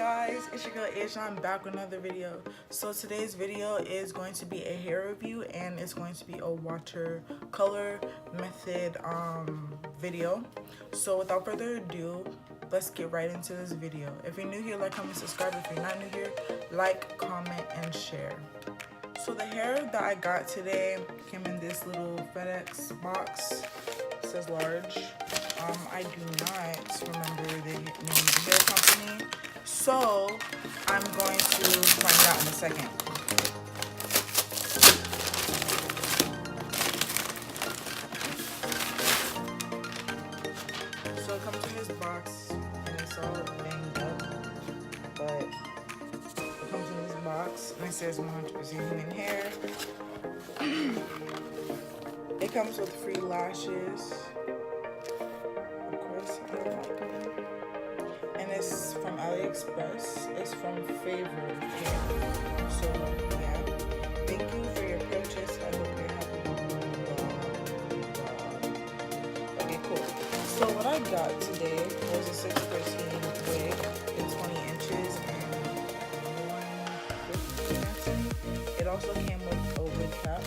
guys, it's your girl Asia. I'm back with another video. So today's video is going to be a hair review, and it's going to be a watercolor method video. So without further ado, let's get right into this video. If you're new here, like, comment, subscribe. If you're not new here, like, comment, and share. So the hair that I got today came in this little FedEx box. It says large. I do not remember the name of the hair company, so I'm going to find out in a second. So it comes in this box, and it's all banged up, but it comes in this box, and it says 100% human hair. It comes with free lashes. And it's from AliExpress. It's from Favor Hair. So yeah, thank you for your purchase. I hope you're happy. Okay, cool. So what I got today was a 6-person wig. It's 20 inches and 150. It also came with a wig cap.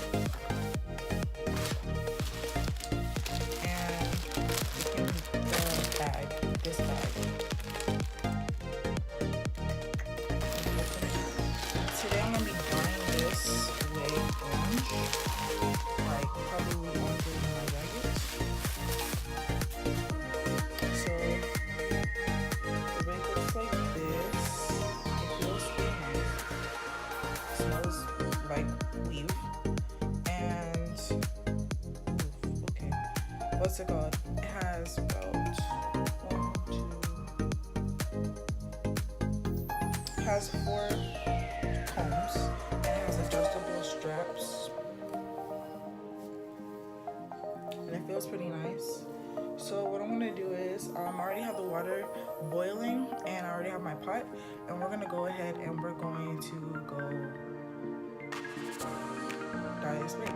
This bag. Today I'm gonna be dyeing this wig orange, like probably orange in my jacket. So the wig looks like this. It feels pretty nice. It smells like weave. And okay, what's it called? It has about has 4 combs and it has adjustable straps, and it feels pretty nice. So what I'm gonna do is I already have the water boiling and I already have my pot, and we're gonna go ahead and we're going to go dye this wig.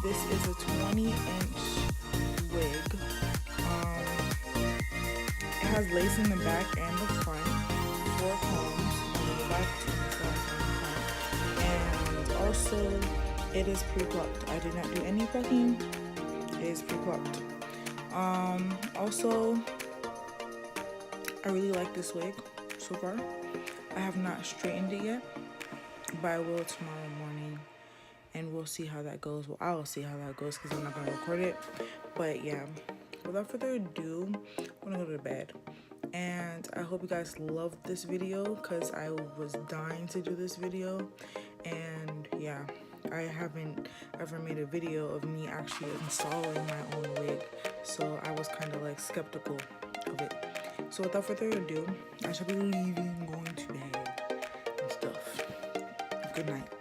This is a 20-inch wig. It has lace in the back and the front, 4 combs on the left, 2 sides on the front, and also it is pre-plucked. I did not do any plucking. It is pre-plucked. Also, I really like this wig so far. I have not straightened it yet, but I will tomorrow morning, and we'll see how that goes. Well, I'll see how that goes because I'm not gonna record it. But yeah, without further ado, I'm gonna go to bed. And I hope you guys loved this video because I was dying to do this video. And yeah, I haven't ever made a video of me actually installing my own wig, so I was kind of like skeptical of it. So without further ado, I shall be leaving, going to bed and stuff. Good night.